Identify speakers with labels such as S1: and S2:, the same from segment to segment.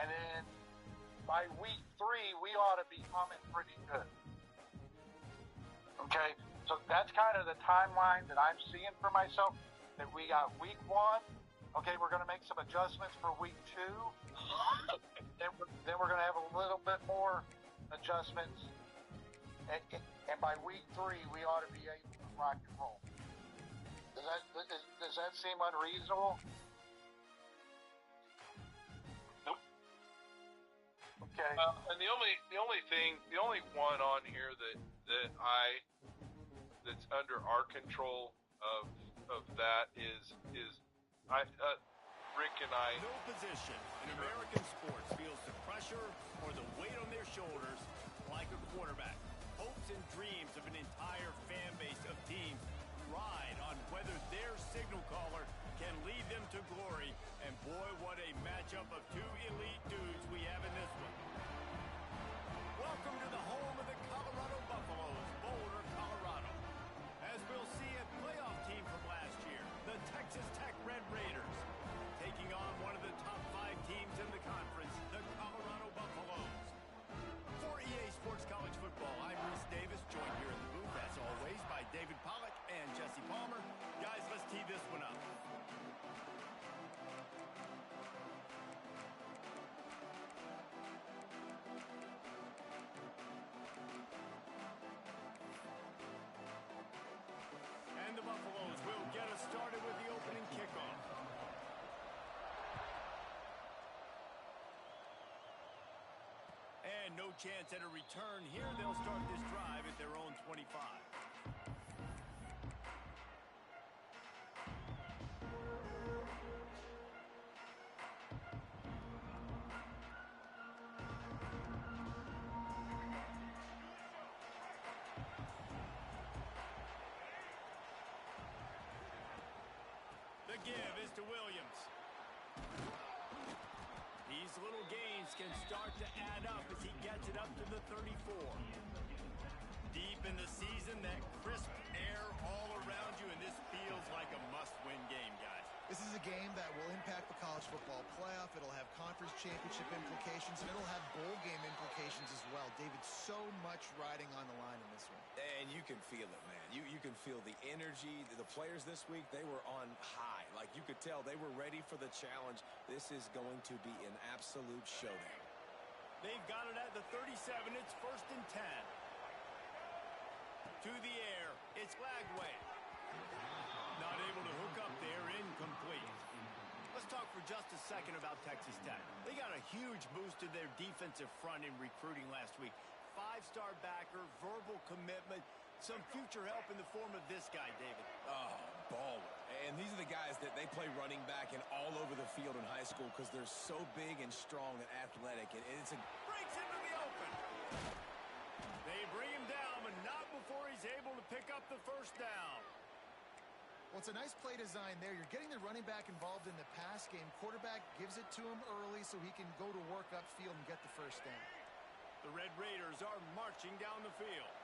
S1: and then by week 3, we ought to be humming pretty good. Okay, so that's kind of the timeline that I'm seeing for myself. That we got week 1. Okay, we're going to make some adjustments for week 2. then we're going to have a little bit more adjustments, and by week 3, we ought to be able to rock and roll. Does that seem unreasonable?
S2: Nope.
S1: Okay.
S2: And the only one on here that's under our control of that is Rick and I.
S3: No position in American sports feels the pressure or the weight on their shoulders like a quarterback. Hopes and dreams of an entire fan base of teams ride on whether their signal caller can lead them to glory. And boy, what a matchup of two elite dudes we have in this one. Welcome to the home of the Colorado Buffaloes, Boulder, Colorado. As we'll see a playoff team from last year, the Texas Tech Red Raiders, taking on one of the top 5 teams in the conference, the Colorado Buffaloes. For EA Sports College Football, I'm Rhys Davis, joined here in the booth, as always, by David Pollack and Jesse Palmer. Guys, let's tee this one up. And the Buffaloes will get us started with the opening kickoff. And no chance at a return here. They'll start this drive at their own 25. The give is to Williams. These little gains can start to add up as he gets it up to the 34. Deep in the season, that crisp air all around you, and this feels like a must-win game, guys.
S4: This is a game that will impact the college football playoff. It'll have conference championship implications, and it'll have bowl game implications as well. David, so much riding on the line in this one.
S5: And you can feel it, man. You can feel the energy. The players this week, they were on high. Like, you could tell they were ready for the challenge. This is going to be an absolute showdown.
S3: They've got it at the 37. It's 1st and 10. To the air, it's Lagway. Not able to hook up there, incomplete. Let's talk for just a second about Texas Tech. They got a huge boost to their defensive front in recruiting last week. 5-star backer, verbal commitment, some future help in the form of this guy, David.
S5: Oh, baller. And these are the guys that they play running back and all over the field in high school because they're so big and strong and athletic. And it's a...
S3: Breaks into the open. They bring him down, but not before he's able to pick up the first down.
S4: Well, it's a nice play design there. You're getting the running back involved in the pass game. Quarterback gives it to him early so he can go to work upfield and get the first down.
S3: The Red Raiders are marching down the field.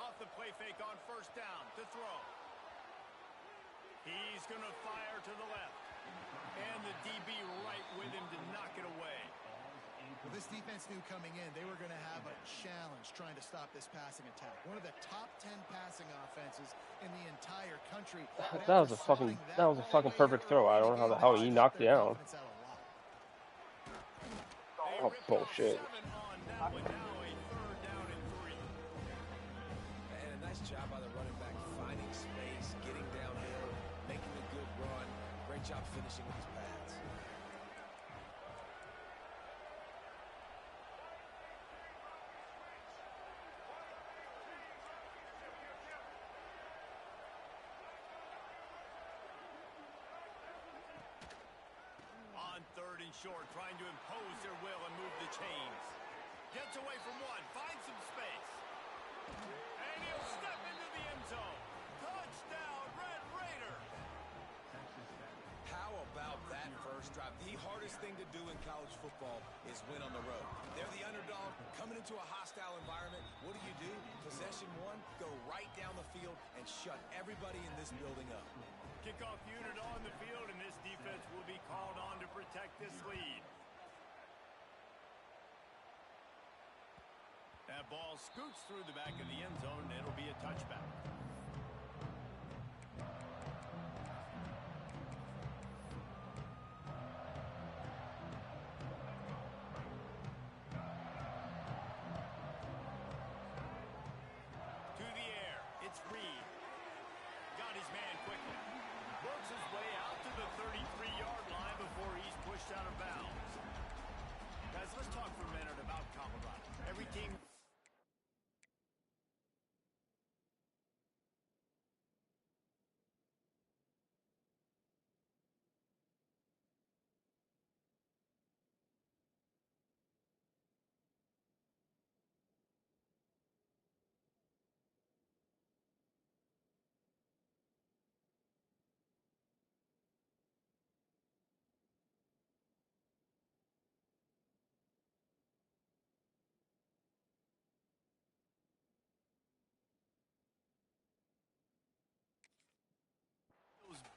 S3: Off the play fake on 1st down to throw. He's going to fire to the left. And the DB right with him to knock it away.
S4: Well, this defense knew coming in they were going to have a challenge trying to stop this passing attack. One of the top 10 passing offenses in the entire country.
S6: That was a fucking perfect throw. I don't know how the hell he knocked it down. Oh, bullshit.
S5: And a nice job by the running back, finding space, getting downhill, making a good run. Great job finishing with his pads.
S3: On 3rd and short, trying to impose their will and move the chains. Gets away from one, finds some space. And he'll step into the end zone. Touchdown, Red Raiders!
S5: How about that first drive? The hardest thing to do in college football is win on the road. They're the underdog, coming into a hostile environment. What do? Possession 1, go right down the field and shut everybody in this building up.
S3: Kickoff unit on the field, and this defense will be called on That ball scoots through the back of the end zone, and it'll be a touchback. To the air, it's Reed. Got his man quickly. Works his way out to the 33-yard line before he's pushed out of bounds. Guys, let's talk for a minute about Colorado. Every team...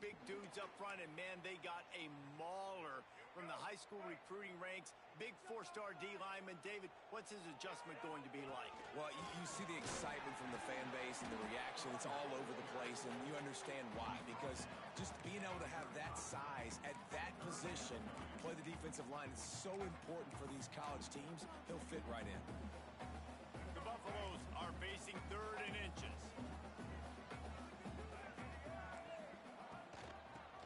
S3: Big dudes up front, and man, they got a mauler from the high school recruiting ranks. Big four-star D lineman. David, what's his adjustment going to be like?
S5: Well, you see the excitement from the fan base and the reaction. It's all over the place, and you understand why. Because just being able to have that size at that position, play the defensive line, is so important for these college teams. He'll fit right in.
S3: The Buffaloes are facing 3rd and inches.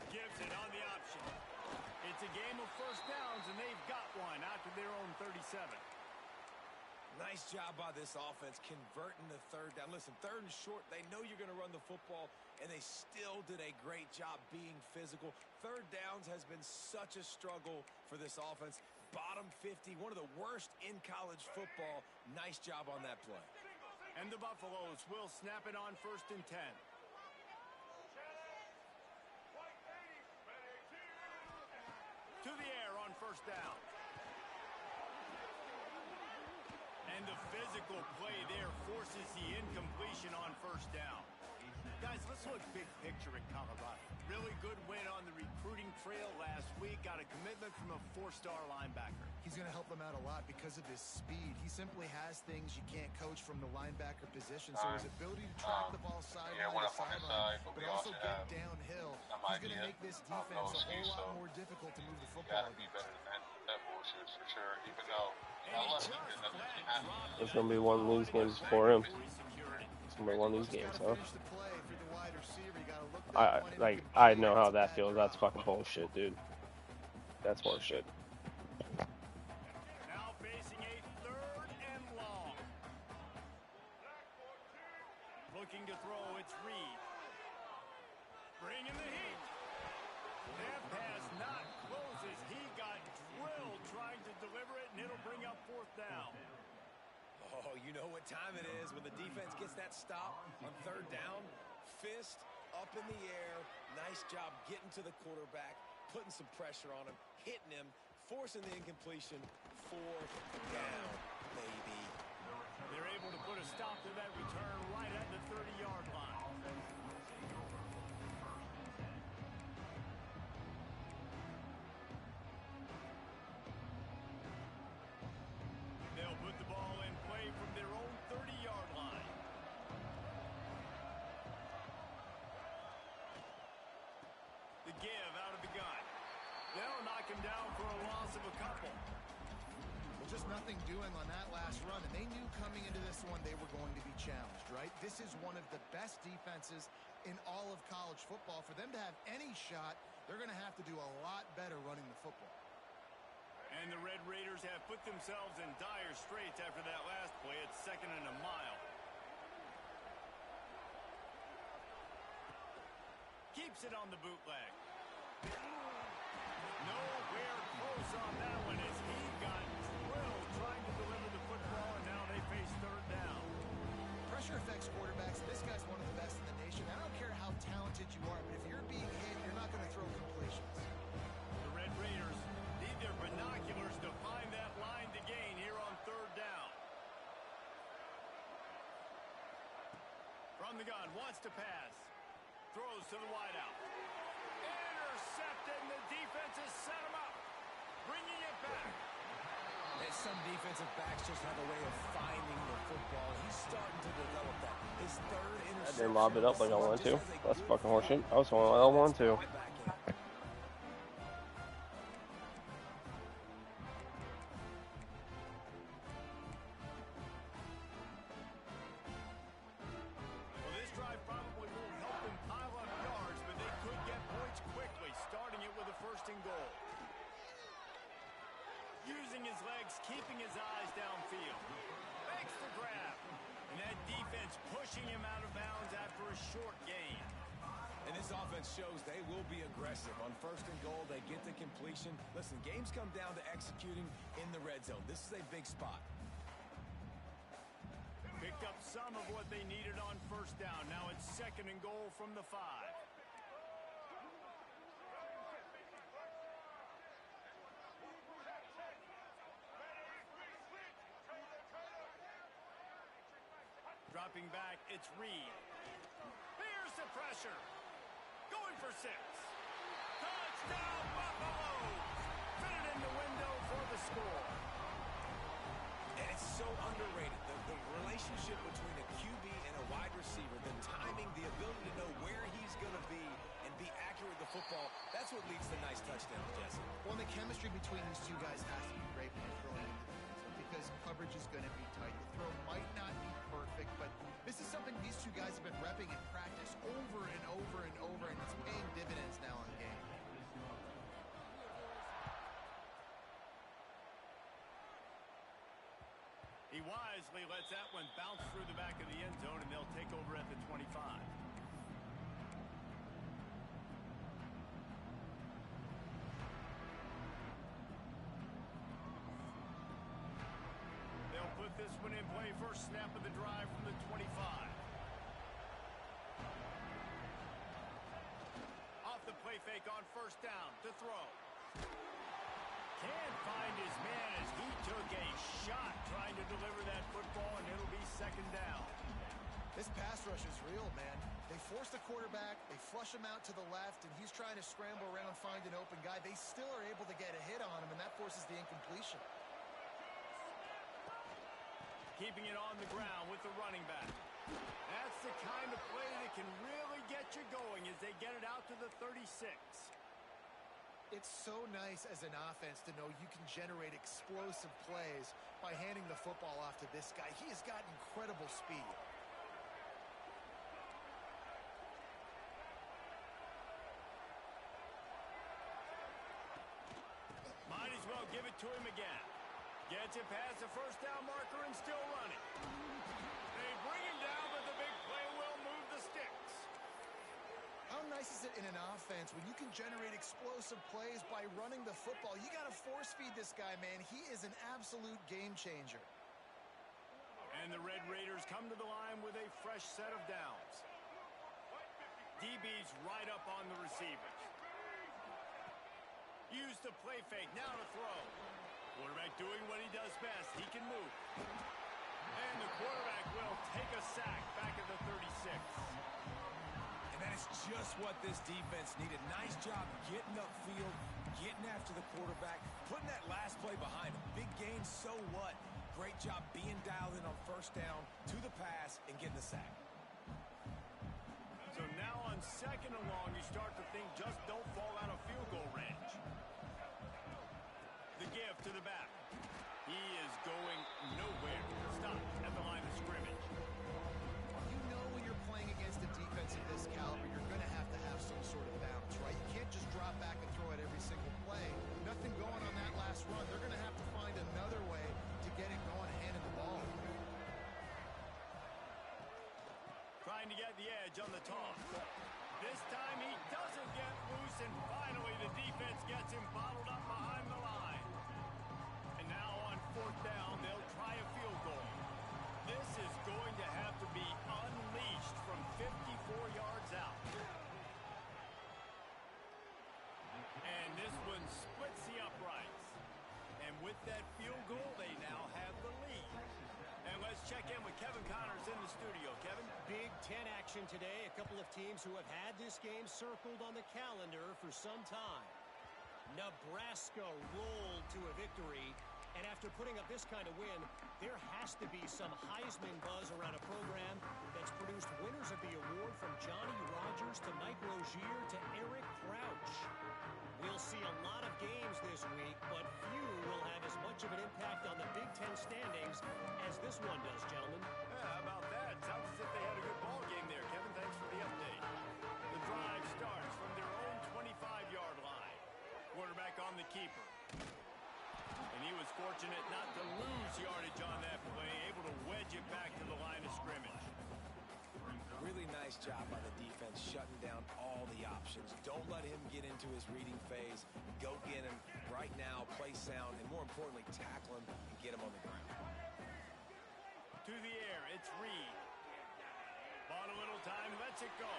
S3: Gibson on the option. It's a game of first downs, and they've got one out to their own 37.
S5: Nice job by this offense converting the 3rd down. Listen, 3rd and short, they know you're going to run the football, and they still did a great job being physical. 3rd downs has been such a struggle for this offense. Bottom 50, one of the worst in college football. Nice job on that play.
S3: And the Buffaloes will snap it on 1st and 10. To the air on 1st down. And the physical play there forces the incompletion on 1st down. Guys, let's look big picture at Colorado. Really good win on the recruiting trail last week. Got a commitment from a 4-star linebacker.
S4: He's going to help them out a lot because of his speed. He simply has things you can't coach from the linebacker position. So his ability to track the ball sideline to sideline, but also get downhill, he's going to make this defense a whole lot more difficult to move the football.
S2: Gotta be better than that bullshit for sure. Even though
S6: There's going to be one of these games for him. It's going to be one of these games, huh? I know how that feels. That's fucking bullshit, dude. That's horseshit.
S3: Now facing a 3rd and long. Looking to throw, it's Reed. Bringing the heat. That pass not closes. He got drilled trying to deliver it, and it'll bring up 4th down.
S5: Oh, you know what time it is when the defense gets that stop on 3rd down. Fist up in the air. Nice job getting to the quarterback, putting some pressure on him, hitting him, forcing the incompletion. 4th down, baby.
S3: They're able to put a stop to that return right at the 30-yard line. They'll put the ball in play from their own 30-yard line. The give out of the gun. They'll knock him down for a loss of a couple.
S4: Well, just nothing doing on that last run, and they knew coming into this one they were going to be challenged, right? This is one of the best defenses in all of college football. For them to have any shot, they're going to have to do a lot better running the football.
S3: And the Red Raiders have put themselves in dire straits after that last play. It's 2nd and a mile. Keeps it on the bootleg. Nowhere close on that one as he got drilled trying to deliver the football, and now they face 3rd down.
S4: Pressure affects quarterbacks. This guy's one of the best in the nation. I don't care how talented you are, but if you're being hit, you're not going to throw completions.
S3: The Red Raiders need their binoculars to find that line to gain here on 3rd down. From the gun, wants to pass. Throws to the wideout. Intercepted, and the defense has set him up. Bringing it back.
S5: And some defensive backs just have a way of finding the football. He's starting to develop that. His third
S6: I
S5: interception.
S6: didn't lob it up like I wanted to.
S5: just has a
S6: That's
S5: good
S6: fucking horseshit.
S5: feel
S6: I was going like I wanted to.
S5: back end.
S3: Well, this drive probably won't help them pile up yards, but they could get points quickly, starting it with a 1st and goal. Using his legs, keeping his eyes downfield. Makes the grab. And that defense pushing him out of bounds after a short gain.
S5: And this offense shows they will be aggressive. On 1st and goal, they get the completion. Listen, games come down to executing in the red zone. This is a big spot.
S3: Picked up some of what they needed on 1st down. Now it's 2nd and goal from the 5. Dropping back, it's Reed. Here's the pressure. Going for 6. Touchdown, Buffalo! Fit it in the window for the score.
S5: And it's so underrated. The relationship between a QB and a wide receiver, the timing, the ability to know where he's going to be and be accurate with the football, that's what leads to nice touchdowns, Jesse.
S4: Well, the chemistry between these two guys has to be great when you're throwing into the end zone because coverage is going to be tight. The throw might not be perfect, but this is something these two guys have been repping in practice over and over and over, and it's paying dividends now in game.
S3: He wisely lets that one bounce through the back of the end zone, and they'll take over at the 25. They'll put this one in play. First snap of the drive from the 25. Off the play fake on 1st down to throw. Can't find his man as he took a shot trying to deliver that football, and it'll be 2nd down.
S4: This pass rush is real, man. They force the quarterback, they flush him out to the left, and he's trying to scramble around, find an open guy. They still are able to get a hit on him, and that forces the incompletion.
S3: Keeping it on the ground with the running back. That's the kind of play that can really get you going as they get it out to the 36.
S4: It's so nice as an offense to know you can generate explosive plays by handing the football off to this guy. He has got incredible speed.
S3: Might as well give it to him again. Gets it past the 1st down marker and still running. They bring him down, but the big play will move the sticks.
S4: How nice is it in an offense when you can generate explosive plays by running the football? You got to force feed this guy, man. He is an absolute game changer.
S3: And the Red Raiders come to the line with a fresh set of downs. DB's right up on the receivers. Use the play fake, now to throw. Quarterback doing what he does best. He can move. And the quarterback will take a sack back at the 36.
S5: And that is just what this defense needed. Nice job getting upfield, getting after the quarterback, putting that last play behind him. Big gain, so what? Great job being dialed in on 1st down, to the pass, and getting the sack.
S3: So now on 2nd and long, you start to think just don't fall out of field goal range. The give to the back. He is going nowhere. Stop at the line of scrimmage.
S4: You know when you're playing against a defense of this caliber, you're going to have some sort of balance, right? You can't just drop back and throw it every single play. Nothing going on that last run. They're going to have to find another way to get it going, handing the ball.
S3: Trying to get the edge on the toss. This time he doesn't get loose, and finally the defense gets him bottled up behind the line. And now on 4th down, they'll try a field goal. This is going to have to be unleashed from 54 yards out. And this one splits the uprights. And with that field goal, they now have the lead. And let's check in with Kevin Connors in the studio. Kevin?
S7: Big Ten action today. A couple of teams who have had this game circled on the calendar for some time. Nebraska rolled to a victory And after putting up this kind of win, there has to be some Heisman buzz around a program that's produced winners of the award from Johnny Rodgers to Mike Rozier to Eric Crouch. We'll see a lot of games this week, but few will have as much of an impact on the Big Ten standings as this one does, gentlemen.
S3: Yeah, how about that? Sounds as if they had a good ball game there, Kevin. Thanks for the update. The drive starts from their own 25-yard line. Quarterback on the keeper. And he was fortunate not to lose yardage on that play, able to wedge it back to the line of scrimmage.
S5: Really nice job by the defense shutting down all the options. Don't let him get into his reading phase. Go get him right now, play sound, and more importantly, tackle him and get him on the ground.
S3: To the air, it's Reed. Bought a little time, lets it go.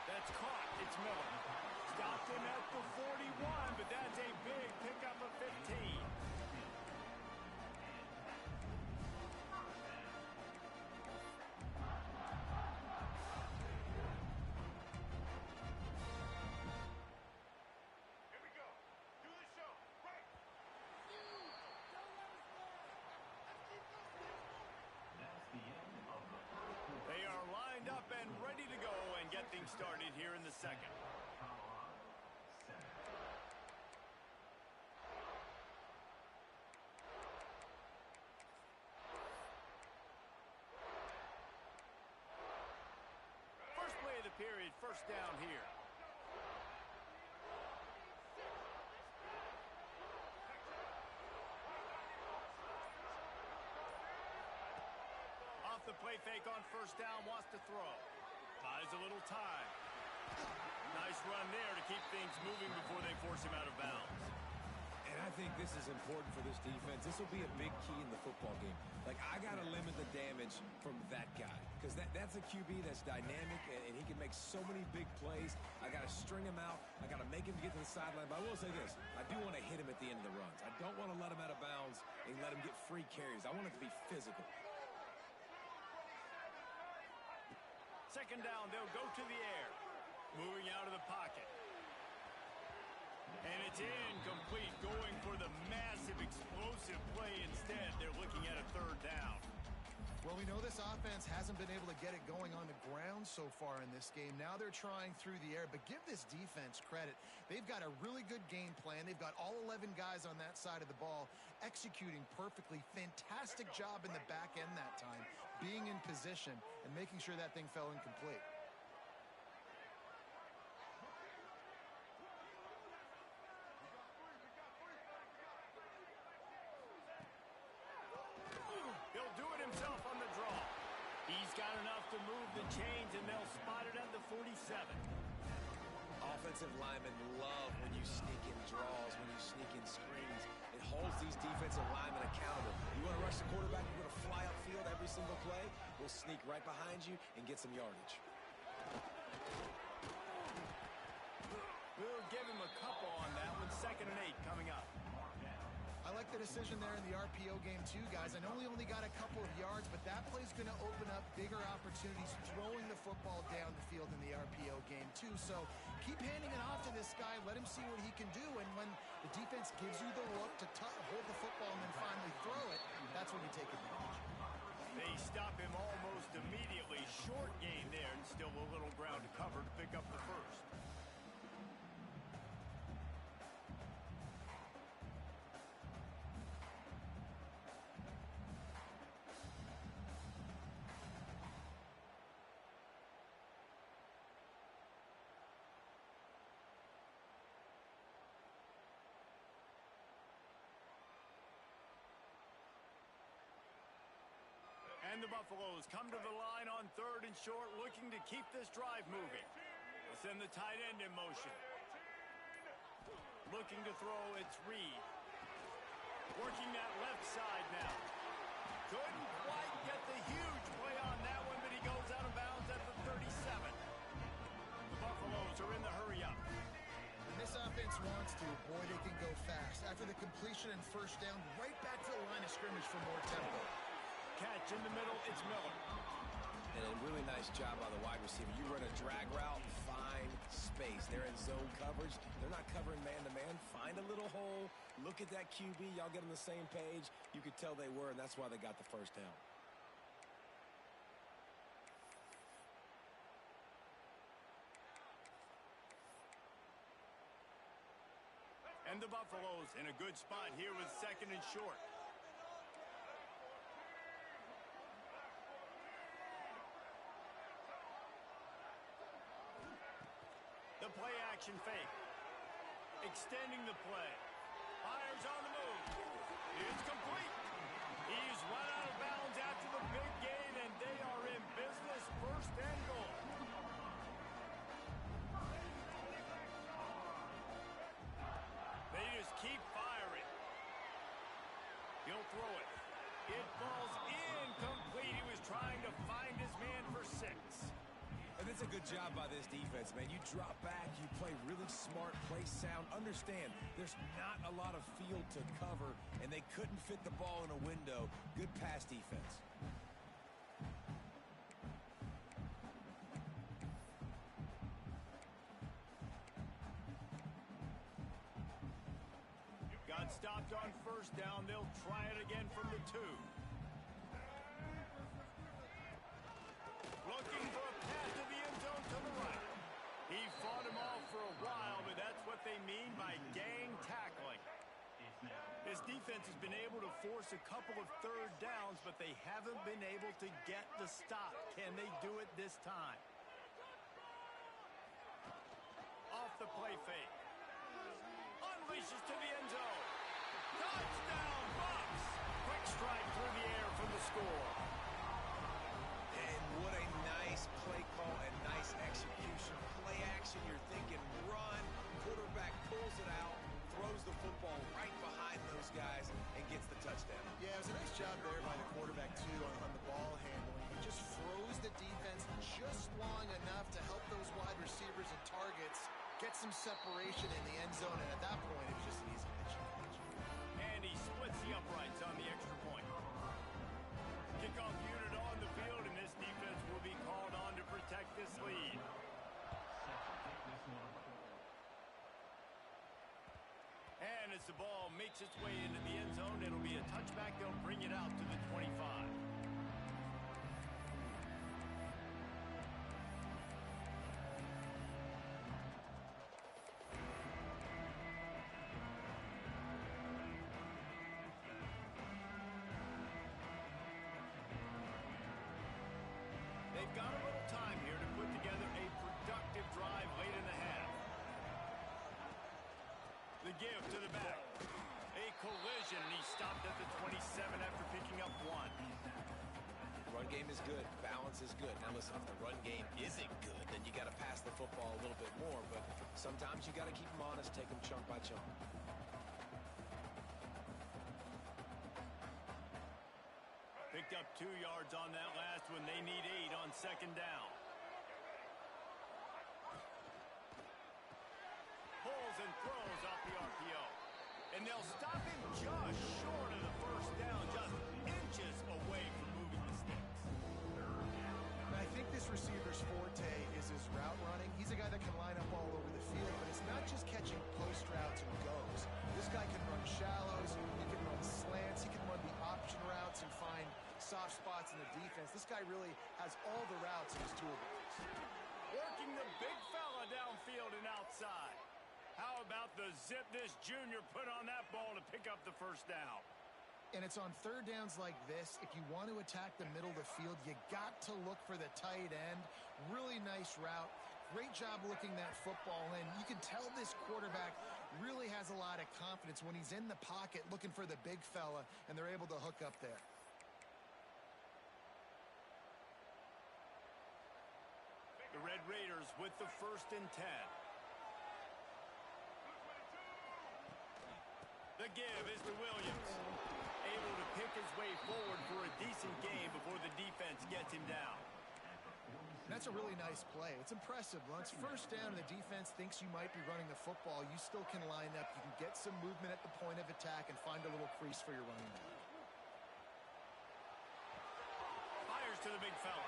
S3: That's caught, it's Miller. Stopped him at the 41, but that's a big pickup of 15. They are lined up and ready to go and get things started here in the second. First play of the period, first down here. Off the play fake on first down, wants to throw. Buys a little time. Nice run there to keep things moving before they force him out of bounds.
S5: And I think this is important for this defense. This will be a big key in the football game. Like, I got to limit the damage from that guy because that's a QB that's dynamic, and he can make so many big plays. I got to string him out. I got to make him get to the sideline. But I will say this. I do want to hit him at the end of the runs. I don't want to let him out of bounds and let him get free carries. I want it to be physical.
S3: Second down, they'll go to the air. Moving out of the pocket. And it's incomplete, going for the massive explosive play instead. They're looking at a third down.
S4: Well, we know this offense hasn't been able to get it going on the ground so far in this game. Now they're trying through the air, but give this defense credit. They've got a really good game plan. They've got all 11 guys on that side of the ball executing perfectly. Fantastic job in the back end that time, being in position and making sure that thing fell incomplete.
S3: He'll do it himself on the draw. He's got enough to move the chains, and they'll spot it at the 47.
S5: Offensive linemen love when you sneak in draws, when you sneak in screens. It holds these defensive linemen accountable. You want to rush the quarterback, you're going to fly upfield every single play. We'll sneak right behind you and get some yardage.
S3: We'll give him a couple on that one. 2nd and 8 coming up.
S4: I like the decision there in the RPO game too, guys. I know he only got a couple of yards, but that play's going to open up bigger opportunities throwing the football down the field in the RPO game too. So keep handing it off to this guy. Let him see what he can do. And when the defense gives you the look to hold the football and then finally throw it, that's when you take advantage.
S3: They stop him almost immediately. Short gain there, and still a little ground to cover to pick up the first. And the Buffaloes come to the line on 3rd and short, looking to keep this drive moving. They'll send the tight end in motion. Looking to throw, it's Reed. Working that left side now. Couldn't quite get the huge play on that one, but he goes out of bounds at the 37. The Buffaloes are in the hurry-up.
S4: When this offense wants to, boy, they can go fast. After the completion and first down, right back to the line of scrimmage for more tempo.
S3: Catch in the middle, it's Miller.
S5: And a really nice job by the wide receiver. You run a drag route, find space. They're in zone coverage. They're not covering man-to-man. Find a little hole, Look at that QB. Y'all get on the same page. You could tell they were, and that's why they got the first down.
S3: And the Buffaloes in a good spot here with 2nd and short. The play action fake. Extending the play. Fires on the move. It's complete. He's run out of bounds after the big gain, and they are in business. 1st and goal. They just keep firing. He'll throw it. It falls incomplete. He was trying to find his man for 6.
S5: And it's a good job by this defense, man. You drop back, you play really smart, play sound. Understand, there's not a lot of field to cover, and they couldn't fit the ball in a window. Good pass defense.
S3: Got stopped on 1st down. They'll try it again from the 2. Looking for a pass to the end zone to the right. He fought him off for a while, but that's what they mean by gang tackling. This defense has been able to force a couple of 3rd downs, but they haven't been able to get the stop. Can they do it this time? Off the play fake. Unleashes to the end zone. Touchdown, Bucks! Quick strike through the air for the score.
S5: And what a nice play call and nice execution. Play action, you're thinking run. Quarterback pulls it out, throws the football right behind those guys, and gets the touchdown.
S4: Yeah, it was a nice job there by the quarterback, too, on the ball handling. He just froze the defense just long enough to help those wide receivers and targets get some separation in the end zone, and at that point, it was just an easy pitch.
S3: And he splits the uprights on the extra point. Kickoff unit on the field, and this defense will be called on to protect this lead. And as the ball makes its way into the end zone, it'll be a touchback. They'll bring it out to the 25. They've got a little time here to put together a productive drive late in the half. The give to the back. A collision, and he stopped at the 27 after picking up 1.
S5: The run game is good. Balance is good. Now listen, if the run game isn't good, then you got to pass the football a little bit more. But sometimes you got to keep them honest, take them chunk by chunk.
S3: Picked up 2 yards on that last one. They need 8 on 2nd down. Pulls and throws off the RPO. And they'll stop him just short of the 1st down, just inches away from moving the sticks.
S4: And I think this receiver's forte is his route running. He's a guy that can line up all over the field, but it's not just catching post routes and goes. This guy can run shallows, he can run slants, he can run the option routes and find soft spots in the defense. This guy really has all the routes in his toolbox.
S3: Working the big fella downfield and outside. How about the zip this junior put on that ball to pick up the 1st down?
S4: And it's on 3rd downs like this. If you want to attack the middle of the field, you got to look for the tight end. Really nice route. Great job looking that football in. You can tell this quarterback really has a lot of confidence when he's in the pocket looking for the big fella, and they're able to hook up there.
S3: The Red Raiders with the 1st and 10. The give is to Williams. Able to pick his way forward for a decent gain before the defense gets him down.
S4: That's a really nice play. It's impressive. Once 1st down and the defense thinks you might be running the football, you still can line up. You can get some movement at the point of attack and find a little crease for your running back.
S3: Fires to the big fella.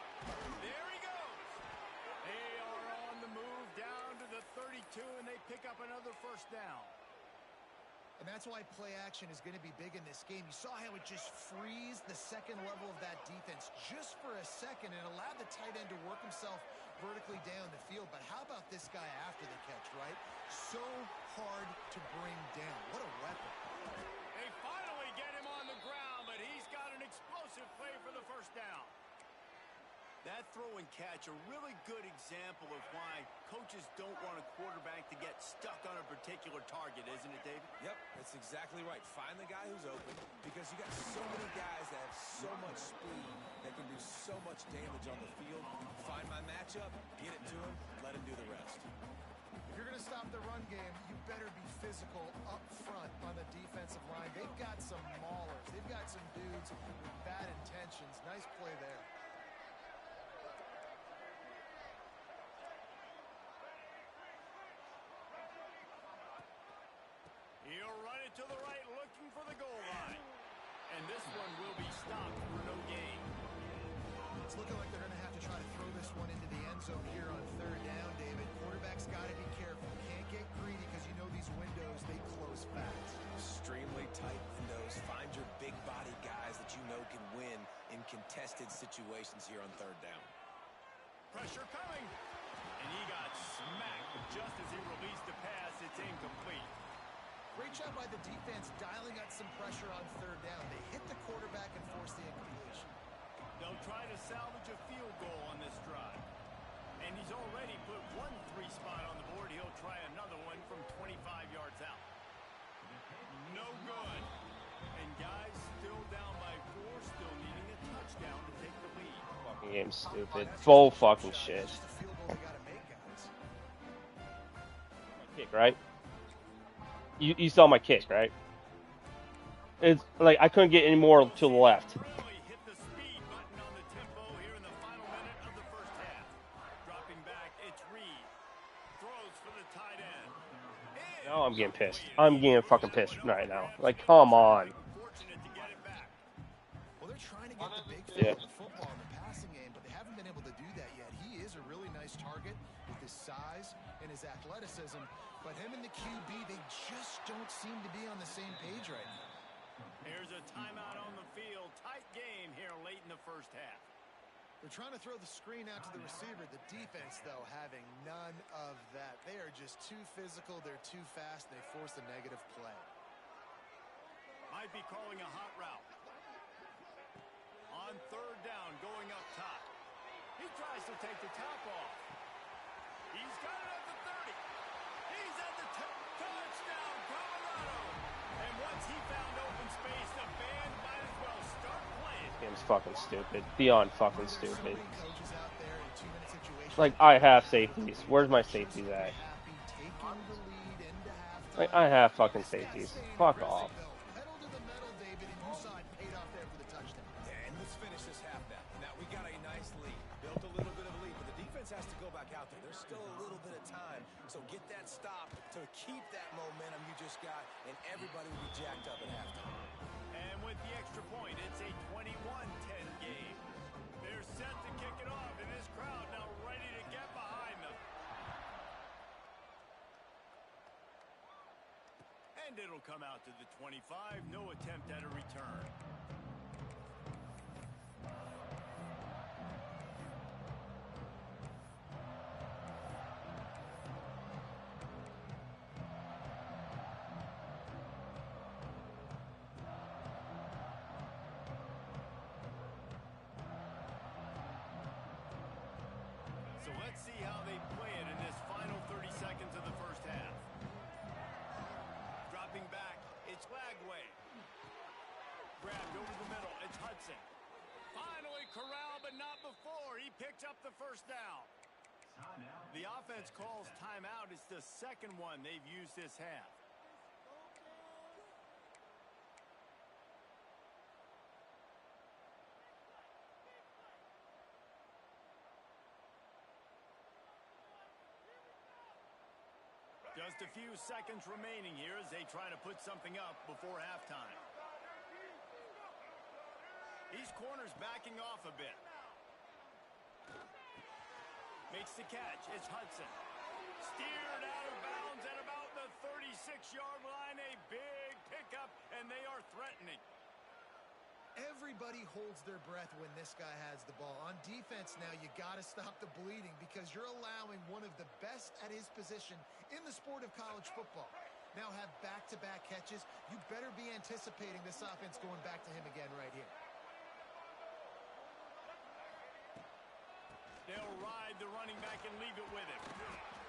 S3: There he goes. They are on the move down to the 32, and they pick up another 1st down.
S4: And that's why play action is going to be big in this game. You saw how it just frees the second level of that defense just for a second and allowed the tight end to work himself vertically down the field. But how about this guy after the catch, right? So hard to bring down. What a weapon.
S3: They finally get him on the ground, but he's got an explosive play for the first down. That throw and catch, a really good example of why coaches don't want a quarterback to get stuck on a particular target, isn't it, David?
S5: Yep, that's exactly right. Find the guy who's open because you got so many guys that have so much speed that can do so much damage on the field. Find my matchup, get it to him, let him do the rest.
S4: If you're going to stop the run game, you better be physical up front on the defensive line. They've got some maulers. They've got some dudes with bad intentions. Nice play there.
S3: He'll run it to the right, looking for the goal line. And this one will be stopped for no gain.
S4: It's looking like they're going to have to try to throw this one into the end zone here on third down, David. Quarterback's got to be careful. Can't get greedy because you know these windows, they close fast.
S5: Extremely tight windows. Find your big body guys that you know can win in contested situations here on third down.
S3: Pressure coming. And he got smacked just as he released the pass. It's incomplete.
S4: Great job by the defense dialing up some pressure on third down. They hit the quarterback and forced the incompletion.
S3: They'll try to salvage a field goal on this drive. And he's already put one 3-spot on the board. He'll try another one from 25 yards out. No good. And guys still down by 4, still needing a touchdown to take the lead.
S6: Fucking game's stupid. Full fucking shit.
S4: Just a field goal they got to make, guys.
S6: Kick, right? You saw my kick, right? It's like I couldn't get any more to the left.
S3: Really hit the speed button on the tempo here in the final minute of the first half. Dropping back, it's Reed. Throws for the tight end.
S6: Now I'm getting pissed. I'm getting fucking pissed right now. Like, come on.
S3: Fortunate to get it back.
S4: Well, they're trying to get the big
S6: Yeah.
S4: field of football in the passing game, but they haven't been able to do that yet. He is a really nice target with his size and his athleticism, but him and the QB, they just don't seem to be on the same page right now.
S3: Here's a timeout on the field. Tight game here late in the first half.
S4: They're trying to throw the screen out to the receiver. The defense, though, having none of that. They are just too physical. They're too fast. They force a negative play.
S3: Might be calling a hot route. On third down, going up top. He tries to take the top off. He's got it at the 30. He's at the touchdown, Colorado. And once he found open space, the band might as well start playing.
S6: Game's fucking stupid. Beyond fucking
S4: There's so
S6: stupid.
S4: many coaches out there in two-minute situations.
S6: Like, I have safeties. Where's my safeties at?
S4: Happy taking the lead into halftime.
S6: Like, I have fucking safeties. Fuck off.
S4: Pedal to the metal, David, and you saw it paid off there for the touchdown.
S5: And let's finish this half now. Now, we got a nice lead. Built a little bit of a lead, but the defense has to go back out there. There's still a little bit of time. So get that stop to keep that momentum you just got, and everybody will be jacked up at halftime.
S3: And with the extra point, it's a 21-10 game. They're set to kick it off, and this crowd now ready to get behind them. And it'll come out to the 25. No attempt at a return. So let's see how they play it in this final 30 seconds of the first half. Dropping back, it's Lagway. Grabbed over the middle, it's Hudson. Finally corralled, but not before. He picked up the first down. The offense calls timeout. It's the second one they've used this half. Just a few seconds remaining here as they try to put something up before halftime. These corners backing off a bit. Makes the catch. It's Hudson. Steered out of bounds at about the 36-yard line. A big more threatening.
S4: Everybody holds their breath when this guy has the ball. On defense now, you got to stop the bleeding because you're allowing one of the best at his position in the sport of college football. Now have back-to-back catches. You better be anticipating this offense going back to him again right here.
S3: They'll ride the running back and leave it with him.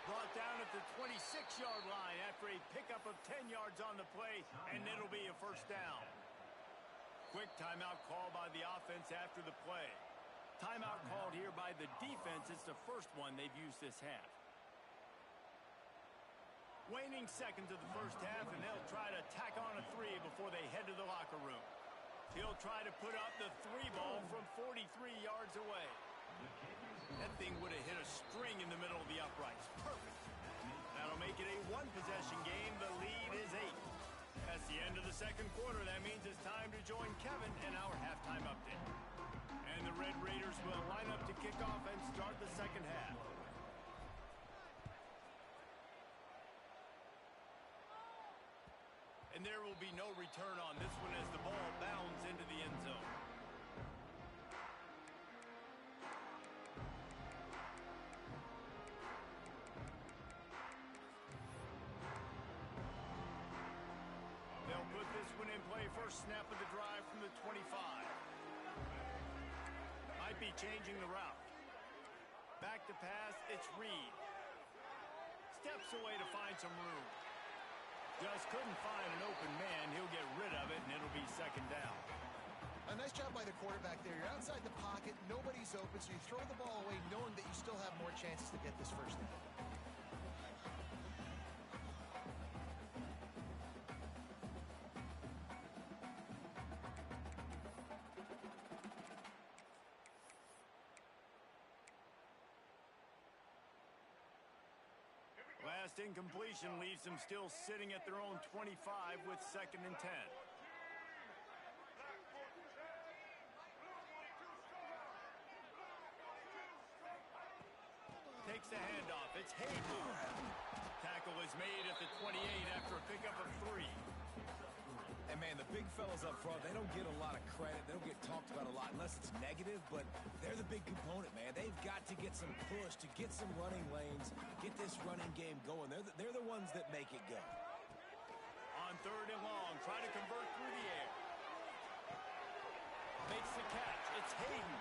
S3: Brought down at the 26-yard line after a pickup of 10 yards on the play, and it'll be a first down. Quick timeout call by the offense after the play. Timeout called here by the defense. It's the first one they've used this half. Waning seconds of the first half, and they'll try to tack on a three before they head to the locker room. He'll try to put up the three ball from 43 yards away. That thing would have hit a string in the middle of the uprights. Perfect. That'll make it a one-possession game. The lead is 8. That's the end of the second quarter. That means it's time to join Kevin in our halftime update. And the Red Raiders will line up to kick off and start the second half. And there will be no return on this one as the ball bounds into the end zone. They'll put this one in play. First snap of the drive from the 25. Might be changing the route. Back to pass, it's Reed. Steps away to find some room. Just couldn't find an open man. He'll get rid of it, and it'll be second down.
S4: A nice job by the quarterback there. You're outside the pocket. Nobody's open, so you throw the ball away knowing that you still have more chances to get this first down.
S3: Last incompletion leaves them still sitting at their own 25 with 2nd and 10. Takes the handoff. It's Hayden. Tackle is made at the 28 after a pickup of 3.
S5: And, man, the big fellas up front, they don't get a lot of credit. They don't get talked about a lot unless it's negative, but they're the big component, man. They've got to get some push, to get some running lanes, get this running game going. They're the ones that make it go.
S3: On 3rd and long, try to convert through the air. Makes the catch. It's Hayden.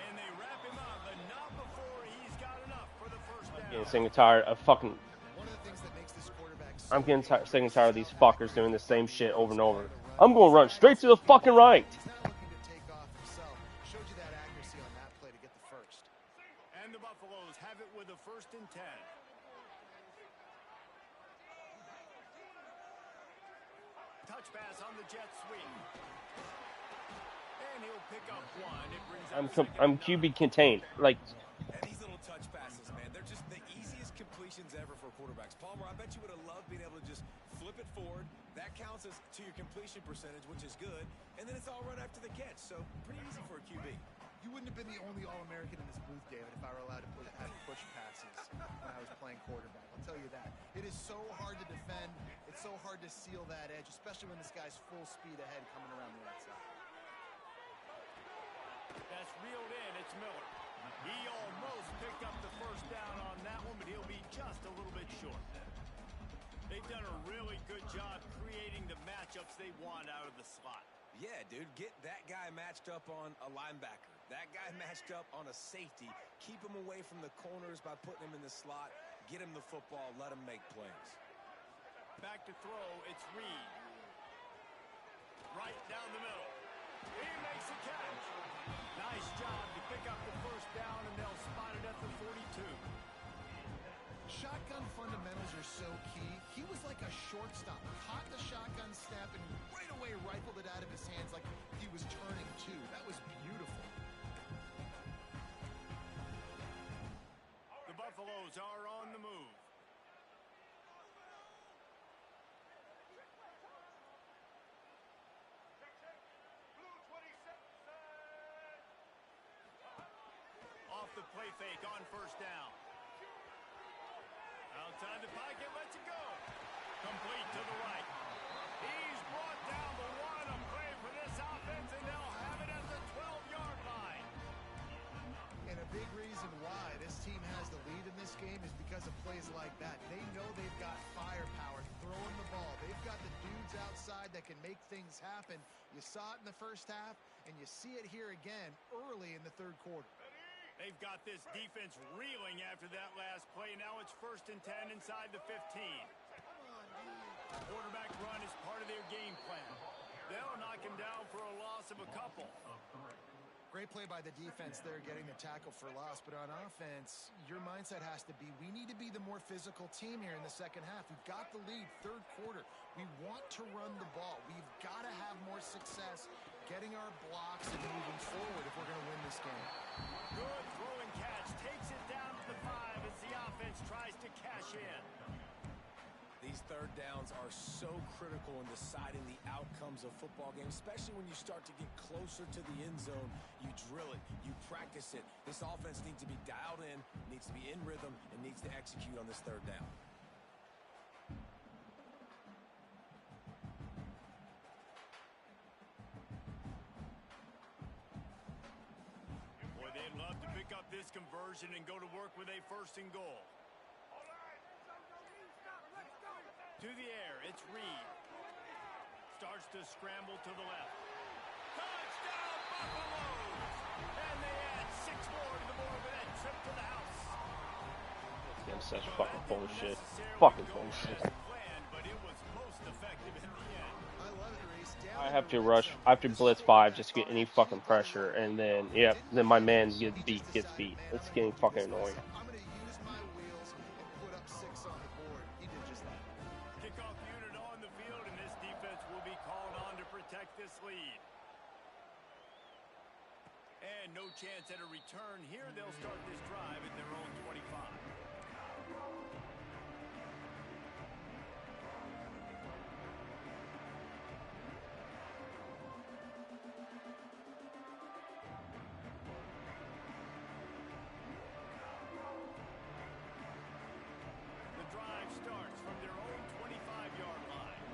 S3: And they wrap him up, but not before he's got enough for the first down.
S6: Getting sick and tired of fucking.
S4: One of the things that makes this quarterback
S6: I'm getting sick and tired of these fuckers doing the same shit over and over. I'm going to run straight to the fucking right.
S4: He's not looking to take off himself. Showed you that accuracy on that play to get the first.
S3: And the Buffaloes have it with a 1st and 10. Touch pass on the jet sweep. And he'll pick up one. It brings up
S6: I'm QB contained. Like,
S5: And these little touch passes, man, they're just the easiest completions ever for quarterbacks. Palmer, I bet you would have loved being able to just flip it forward. That counts as to your completion percentage, which is good. And then it's all right after the catch. So pretty easy for a QB.
S4: You wouldn't have been the only All-American in this booth, David, if I were allowed to have push passes when I was playing quarterback. I'll tell you that. It is so hard to defend. It's so hard to seal that edge, especially when this guy's full speed ahead coming around the outside.
S3: That's reeled in. It's Miller. He almost picked up the first down on that one, but he'll be just a little bit short. They've done a really good job creating the matchups they want out of the slot.
S5: Yeah, dude, get that guy matched up on a linebacker. That guy matched up on a safety. Keep him away from the corners by putting him in the slot. Get him the football. Let him make plays.
S3: Back to throw. It's Reed. Right down the middle. He makes a catch. Nice job to pick up the first down, and they'll spot it at the 42.
S4: Shotgun fundamentals are so key. He was like a shortstop. Caught the shotgun snap and right away rifled it out of his hands like he was turning two. That was beautiful.
S3: The Buffaloes are on the move. Off the play fake on first down. Outside the pocket, lets it go. Complete to the right. He's brought down the 1
S4: this game is because of plays like that. They know they've got firepower throwing the ball. They've got the dudes outside that can make things happen. You saw it in the first half, and you see it here again early in the third quarter.
S3: They've got this defense reeling after that last play. Now it's 1st and 10 inside the 15. Quarterback run is part of their game plan. They'll knock him down for a loss of a couple.
S4: Great play by the defense there, getting the tackle for loss. But on offense, your mindset has to be, we need to be the more physical team here in the second half. We've got the lead, third quarter. We want to run the ball. We've got to have more success getting our blocks and moving forward if we're going to win this game.
S3: Good throw and catch. Takes it down to the 5 as the offense tries to cash in.
S5: These third downs are so critical in deciding the outcomes of football games, especially when you start to get closer to the end zone. You drill it, you practice it. This offense needs to be dialed in, needs to be in rhythm, and needs to execute on this third down.
S3: Boy, they'd love to pick up this conversion and go to work with a 1st and goal. To the air, it's Reed. Starts to scramble to the left. Touchdown, Buffaloes! And they add 6 more to the board with that trip to the house.
S6: It's such fucking bullshit. Fucking bullshit.
S3: But it was most effective in the end.
S4: I love it, Reese.
S6: I have to rush. I have to blitz 5 just to get any fucking pressure, and then then my man gets beat. It's getting fucking annoying.
S4: I'm going to use my wheels and put up 6 on the board. He did just that.
S3: Kickoff unit on the field, and this defense will be called on to protect this lead. And no chance at a return here. They'll start this drive at their own 25. The drive starts from their own 25-yard line.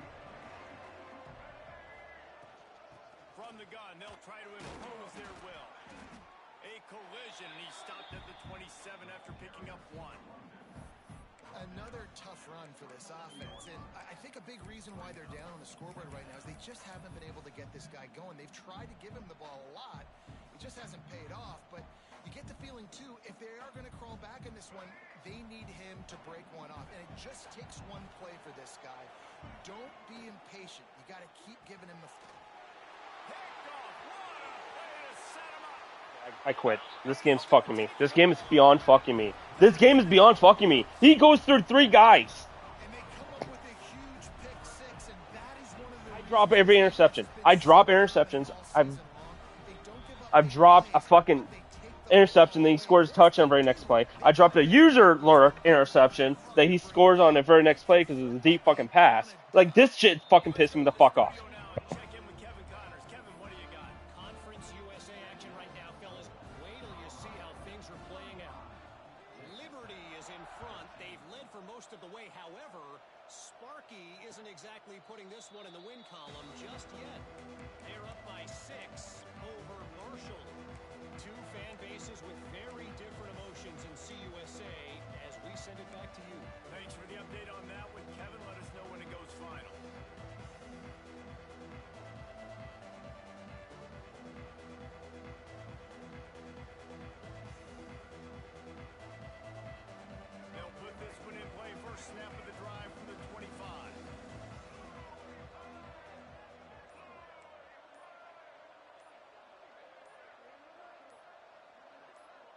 S3: From the gun, they'll try to impose their will. A collision, and he stopped at the 27 after picking up 1.
S4: Another tough run for this offense, and I think a big reason why they're down on the scoreboard right now is they just haven't been able to get this guy going. They've tried to give him the ball a lot. It just hasn't paid off, but you get the feeling, too, if they are going to crawl back in this one, they need him to break one off, and it just takes one play for this guy. Don't be impatient. You got to keep giving him the...
S3: Picked off. What a play to set him up.
S6: I quit. This game's fucking me. This game is beyond fucking me. This game is beyond fucking me. He goes through 3 guys.
S4: And they come up with a huge pick 6, and that is one of the...
S6: I drop every interception. I drop interceptions. I've dropped a fucking interception that he scores a touchdown very next play. I dropped a user lurk interception that he scores on the very next play because it was a deep fucking pass. Like, this shit fucking pissed me the fuck off.
S3: Check in with Kevin Connors. Kevin, what do you got?
S7: Conference USA action right now, fellas. Wait till you see how things are playing out. Liberty is in front. They've led for most of the way. However, Sparky isn't exactly putting this one in the win column just yet. They're up by 6 over Marshall. 2 fan bases with very different emotions in CUSA as we send it back to you.
S3: Thanks for the update on that one, Kevin. Let us know when it goes final. They'll put this one in play. First snap of the drive from the 25.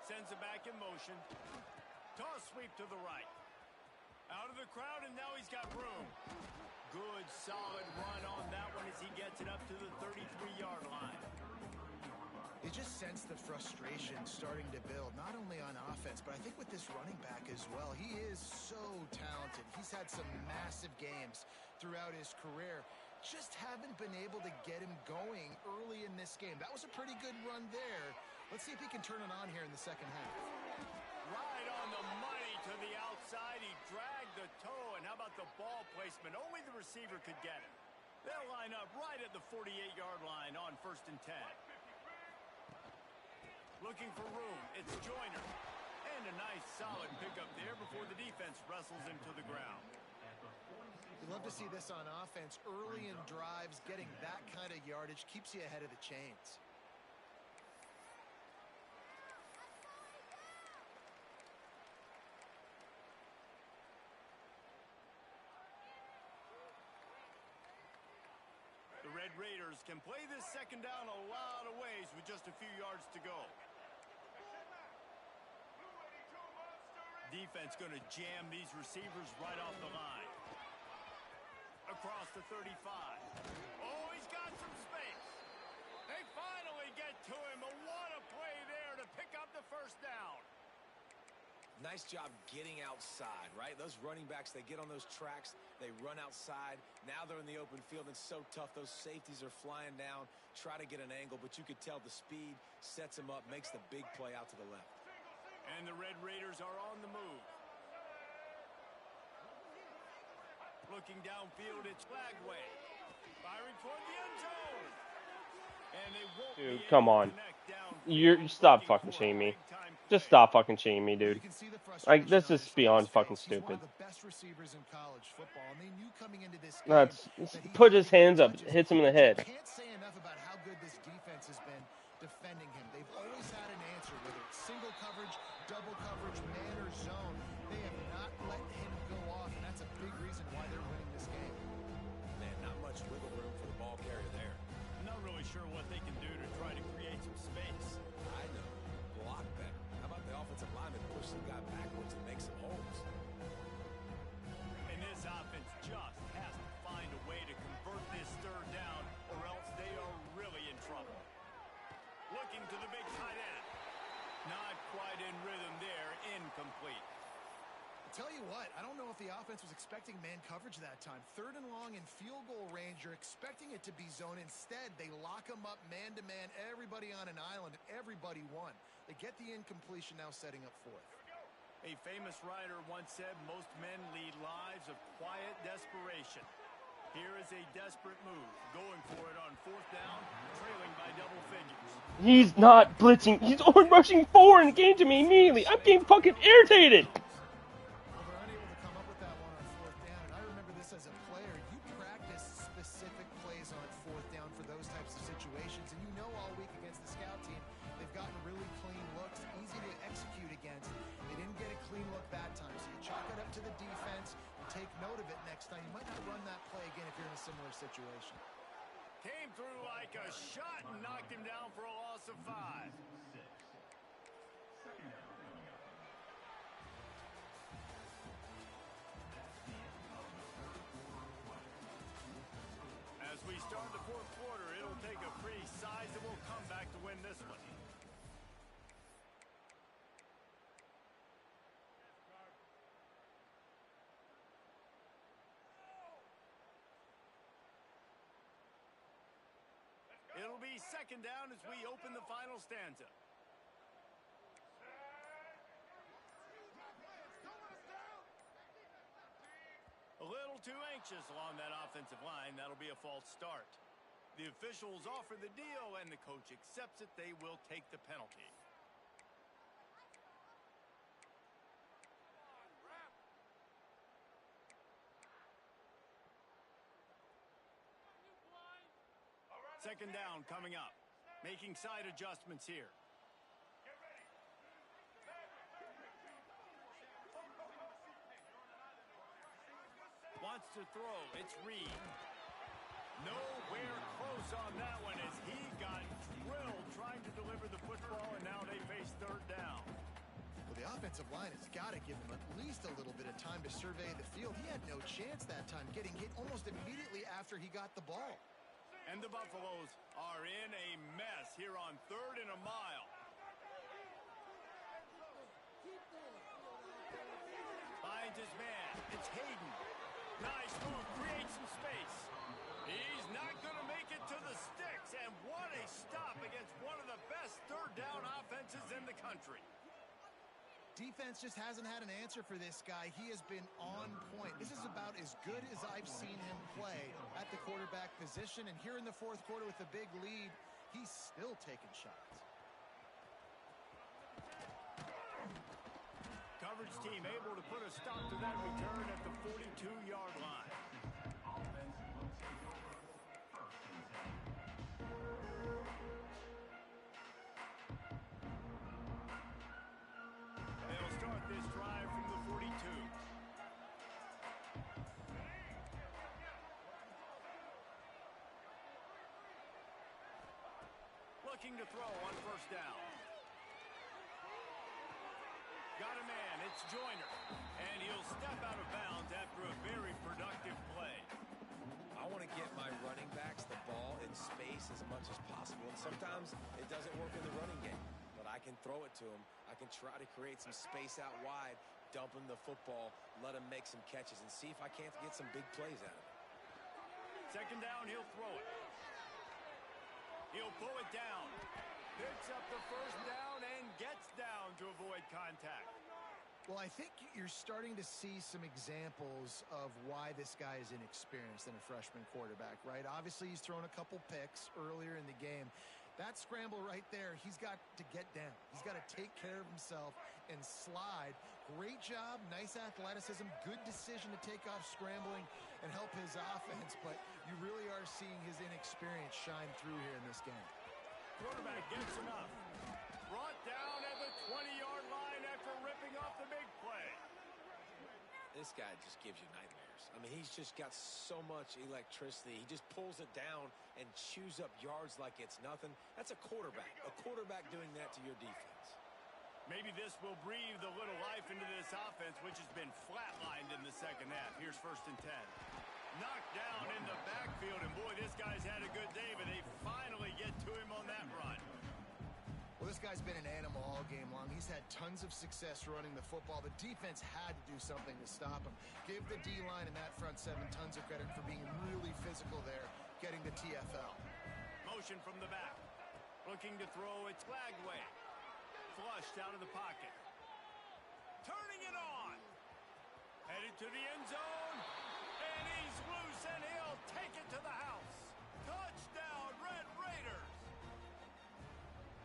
S3: Sends it back in motion. Toss sweep to the right. Out of the crowd, and now he's got room. Good, solid run on that one as he gets it up to the 33-yard line.
S4: You just sense the frustration starting to build, not only on offense, but I think with this running back as well. He is so talented. He's had some massive games throughout his career. Just haven't been able to get him going early in this game. That was a pretty good run there. Let's see if he can turn it on here in the second half.
S3: Right on the money to the outside. He dragged the toe, and how about the ball placement? Only the receiver could get it. They'll line up right at the 48-yard line on 1st and 10. Looking for room. It's Joyner. And a nice solid pickup there before the defense wrestles him to the ground.
S4: You love to see this on offense. Early in drives, getting that kind of yardage keeps you ahead of the chains.
S3: The Red Raiders can play this second down a lot of ways with just a few yards to go. Defense going to jam these receivers right off the line. Across the 35. Oh, he's got some space. They finally get to him. But what a play there to pick up the first down.
S5: Nice job getting outside, right? Those running backs, they get on those tracks, they run outside. Now they're in the open field. It's so tough. Those safeties are flying down, try to get an angle, but you could tell the speed sets them up, makes the big play out to the left.
S3: And the Red Raiders are on the move. Looking downfield, it's Flagway. Firing toward the end zone. And they won't
S6: Dude,
S3: be
S6: come
S3: able
S6: on.
S3: to connect downfield.
S6: You stop fucking
S3: Looking for a
S6: cheating me.
S3: big-time
S6: Just
S3: play.
S6: stop fucking cheating me, dude.
S4: You can see the
S6: Like, this
S4: frustration on
S6: is
S4: his
S6: beyond
S4: face.
S6: fucking
S4: He's one
S6: stupid.
S4: of the best receivers in college football, and they knew coming into this game
S6: That's
S4: that he
S6: put
S4: had
S6: his hands up,
S4: touches.
S6: hits him in the
S4: You
S6: head.
S4: can't say enough about how good this defense has been defending him. They've always had an answer, whether it's single coverage, double coverage, man or zone. They have not let him go off, and that's a big reason why they're winning this game.
S5: Man, not much wiggle room for the ball carrier there.
S3: I'm not really sure what they can do to try to create some space.
S5: I know. Block better. How about the offensive lineman push the guy backwards and make some holes?
S3: And this offense just has to find a way to convert this third down, or else they are really in trouble. Looking to the big tight end. Not quite in rhythm there. Incomplete.
S4: Tell you what, I don't know if the offense was expecting man coverage that time. 3rd and long in field goal range, you're expecting it to be zone. Instead, they lock them up man-to-man, everybody on an island, and everybody won. They get the incompletion, now setting up 4th.
S3: A famous writer once said, most men lead lives of quiet desperation. Here is a desperate move, going for it on 4th down, trailing by double figures.
S6: He's not blitzing. He's only rushing 4 and gave to me immediately. I'm getting fucking irritated.
S4: Well, they're unable to come up with that one on 4th down, and I remember this as a player. You practice specific plays on 4th down for those types of situations, and you know all week against the scout team, they've gotten really clean looks, easy to execute against. They didn't get a clean look that time, so you chalk it up to the defense and take note of it next time. You might not run that play again if you're in a similar situation.
S3: Came through like a shot and knocked him down for a loss of 5. As we start the 4th quarter, it'll take a pretty sizable comeback to win this one. It'll be 2nd down as we open the final stanza. A little too anxious along that offensive line. That'll be a false start. The officials offer the deal, and the coach accepts it. They will take the penalty. Second down coming up. Making side adjustments here. Wants to throw. It's Reed. Nowhere close on that one as he got drilled trying to deliver the football, and now they face 3rd down.
S4: Well, the offensive line has got to give him at least a little bit of time to survey the field. He had no chance that time, getting hit almost immediately after he got the ball.
S3: And the Buffaloes are in a mess here on 3rd and a mile. Finds his man. It's Hayden. Nice move. Creates some space. He's not going to make it to the sticks. And what a stop against one of the best 3rd down offenses in the country.
S4: Defense just hasn't had an answer for this guy. He has been on point. This is about as good as I've seen him play at the quarterback position. And here in the 4th quarter with a big lead, he's still taking shots.
S3: coverage team able to put a stop to that return at the 42-yard line. They'll start this drive from the 42. Looking to throw on first down. Got a man, it's Joyner. And he'll step out of bounds after a very productive play.
S5: I want to get my running backs the ball in space as much as possible. And sometimes it doesn't work in the running game. But I can throw it to him. I can try to create some space out wide, dump him the football, let him make some catches, and see if I can't get some big plays out of it.
S3: Second down, he'll throw it. He'll pull it down. Picks up the first down and gets down to avoid contact.
S4: Well, I think you're starting to see some examples of why this guy is inexperienced in a freshman quarterback, right? Obviously, he's thrown a couple picks earlier in the game. That scramble right there, he's got to get down. He's got to take care of himself and slide. Great job, nice athleticism, good decision to take off scrambling and help his offense, but you really are seeing his inexperience shine through here in this game.
S3: Quarterback gets enough. Brought down at the 20-yard line after ripping off the big play.
S5: This guy just gives you nightmares. I mean, he's just got so much electricity. He just pulls it down and chews up yards like it's nothing. That's a quarterback doing that to your defense.
S3: Maybe this will breathe a little life into this offense, which has been flatlined in the second half. Here's 1st and 10. Knocked down in the backfield, and boy, this guy's had a good day, but they finally get to him on that run.
S4: Well, this guy's been an animal all game long. He's had tons of success running the football. The defense had to do something to stop him. Give the D-line and that front seven tons of credit for being really physical there, getting the TFL.
S3: Motion from the back. Looking to throw, it's Lagway. Flushed out of the pocket. Turning it on. Headed to the end zone. And he's loose, and he'll take it to the house. Touchdown, Red Raiders.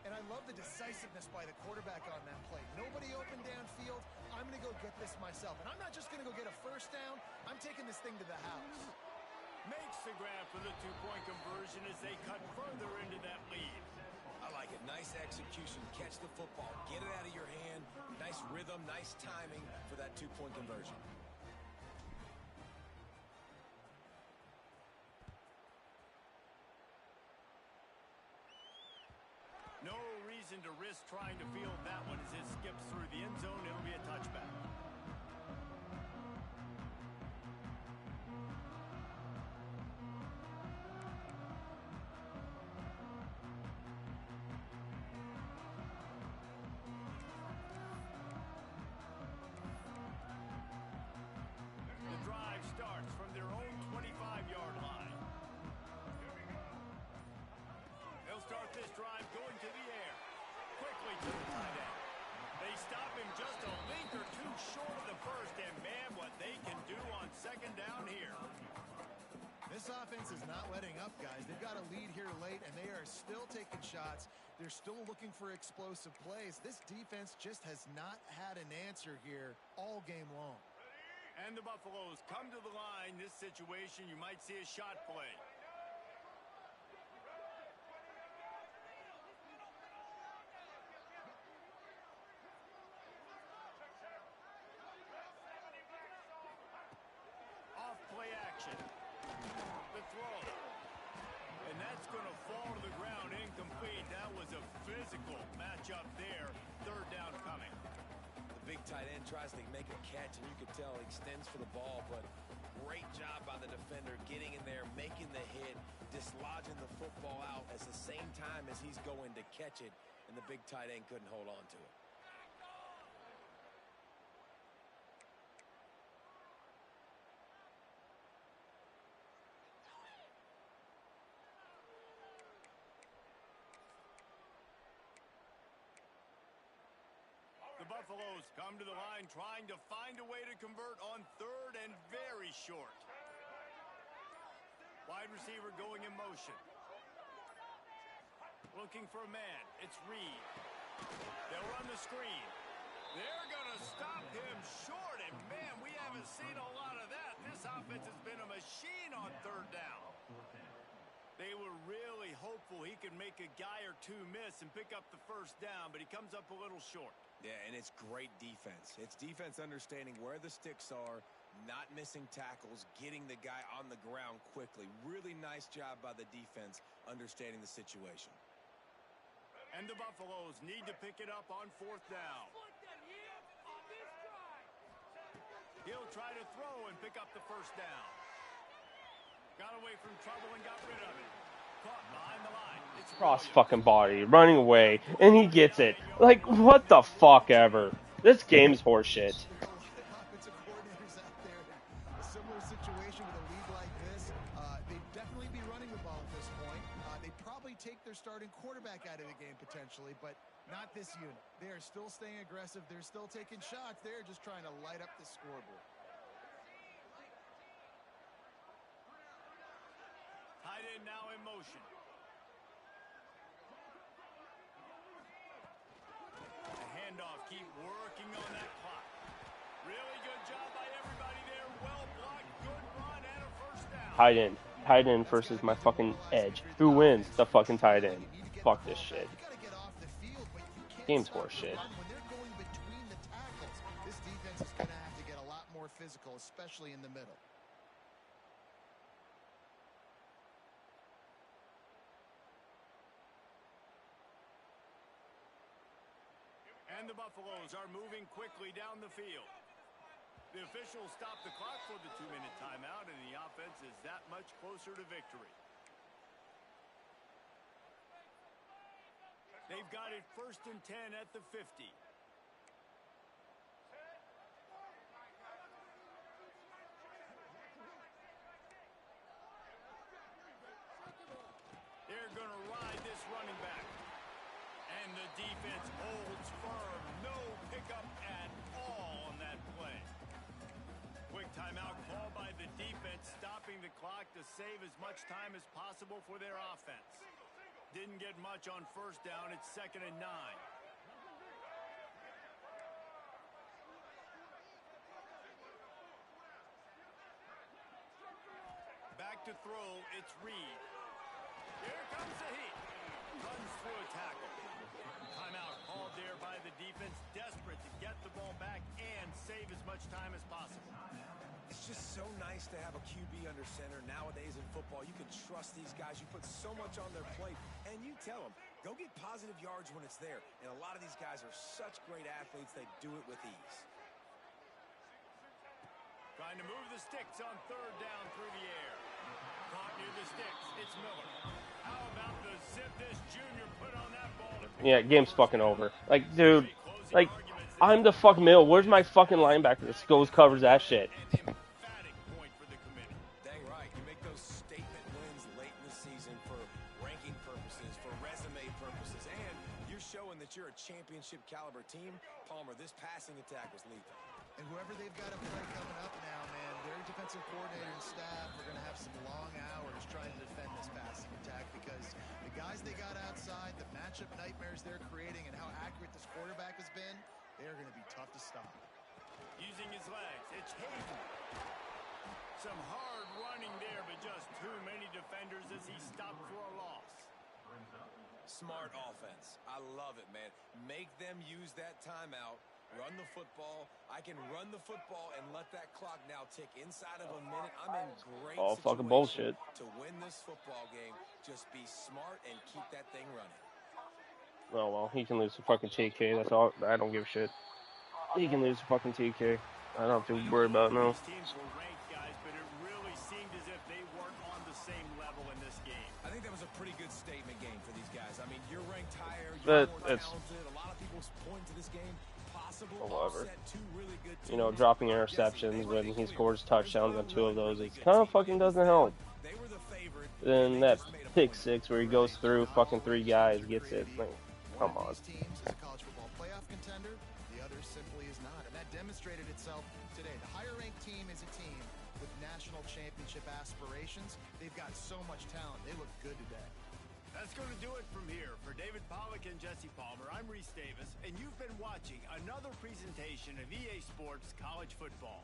S4: And I love the decisiveness by the quarterback on that play. Nobody open downfield. I'm going to go get this myself. And I'm not just going to go get a first down. I'm taking this thing to the house.
S3: Makes the grab for the two-point conversion as they cut further into that lead.
S5: I like it. Nice execution. Catch the football. Get it out of your hand. Nice rhythm, nice timing for that two-point conversion.
S3: No reason to risk trying to field that one as it skips through the end zone. It'll be a touchback. The drive starts from their own 25-yard line. They'll start this drive going to the air. Quickly to the tight end. They stop him just a link or two short of the first, and man, what they can do on second down here.
S4: This offense is not letting up, guys. They've got a lead here late, and they are still taking shots. They're still looking for explosive plays. This defense just has not had an answer here all game long.
S3: And the Buffaloes come to the line. This situation, you might see a shot play. Off play action. The throw. And that's going to fall to the ground incomplete. That was a physical matchup there. Third down coming.
S5: The big tight end tries to make a catch, and you can tell he extends for the ball, but great job by the defender getting in there, making the hit, dislodging the football out at the same time as he's going to catch it, and the big tight end couldn't hold on to it.
S3: The Buffaloes come to the line trying to find a way to convert on third and very short. Wide receiver going in motion. Looking for a man. It's Reed. They'll run the screen. They're going to stop him short, and man, we haven't seen a lot of that. This offense has been a machine on third down. They were really hopeful he could make a guy or two miss and pick up the first down, but he comes up a little short.
S5: Yeah, and it's great defense. It's defense understanding where the sticks are, not missing tackles, getting the guy on the ground quickly. Really nice job by the defense understanding the situation.
S3: And the Buffaloes need to pick it up on fourth down. He'll try to throw and pick up the first down. Got away from trouble and got rid of it. Caught behind the line. It's
S6: Cross fucking body, running away, and he gets it. Like, what the fuck ever. This game's horseshit.
S4: Offensive coordinators out there in a similar situation with a league like this, they'd definitely be running the ball at this point. They'd probably take their starting quarterback out of the game potentially, but not this unit. They are still staying aggressive. They're still taking shots. They're just trying to light up the scoreboard.
S3: Tight end now in motion. The handoff, keep working on that clock. Really good job by everybody there. Well blocked, good run, and a first down.
S6: Tight end. Tight end versus my fucking edge. Who wins? The fucking tight end. Fuck this shit. Game's horseshit.
S4: When they're going between the tackles, this defense is going to have to get a lot more physical, especially in the middle.
S3: And the Buffaloes are moving quickly down the field. The officials stop the clock for the 2-minute timeout, and the offense is that much closer to victory. They've got it 1st and 10 at the 50. They're going to ride this running back. And the defense holds firm. No pickup at all on that play. Quick timeout called by the defense, stopping the clock to save as much time as possible for their offense. Didn't get much on first down. It's 2nd and 9. Back to throw. It's Reed. Here comes the heat. Runs through a tackle. Timeout called there by the defense, desperate to get the ball back and save as much time as possible.
S5: It's just so nice to have a QB under center. Nowadays in football, you can trust these guys. You put so much on their plate, and you tell them, go get positive yards when it's there. And a lot of these guys are such great athletes, they do it with ease.
S3: Trying to move the sticks on 3rd down through the air. Caught near the sticks. It's Miller. How about the zip this junior put on that ball?
S6: Yeah, game's fucking over. Like, dude, like, I'm the fuck middle. Where's my fucking linebacker that goes covers that shit?
S3: Emphatic point for the committee.
S5: Dang right. You make those statement wins late in the season for ranking purposes, for resume purposes, and you're showing that you're a championship caliber team. Palmer, this passing attack was lethal.
S4: And whoever they've got up there coming up now, man, their defensive coordinator and staff are going to have some long hours trying to defend this passing attack because the guys they got outside, the matchup nightmares they're creating, and how accurate this quarterback has been, they are going to be tough to stop.
S3: Using his legs, it's Hayden. Some hard running there, but just too many defenders as he stopped for a loss.
S5: Smart offense. I love it, man. Make them use that timeout. Run the football. I can run the football and let that clock now tick inside of a minute. I'm in great
S6: All fucking
S5: situation
S6: bullshit.
S5: to win this football game. Just be smart and keep that thing running.
S6: Oh, well, he can lose to fucking TK. That's all. I don't give a shit. He can lose to fucking TK. I don't have to worry about it, no.
S3: These teams were ranked, guys, but it really seemed as if they weren't on the same level in this game.
S5: I think that was a pretty good statement game for these guys. I mean, you're ranked higher.
S6: But
S5: You're more
S6: it's-
S5: talented. A lot of people point to this game.
S6: Whatever. You know, dropping interceptions when he scores touchdowns on 2 of those, it kind of fucking doesn't help. Then that pick 6 where he goes through fucking 3 guys, gets it. Like, come on.
S4: One of these teams is a college football playoff contender, the other simply is not. And that demonstrated itself today. The higher-ranked team is a team with national championship aspirations. They've got so much talent. They look good today.
S3: The That's going to do it from here. For David Pollack and Jesse Palmer, I'm Reese Davis, and you've been watching another presentation of EA Sports College Football.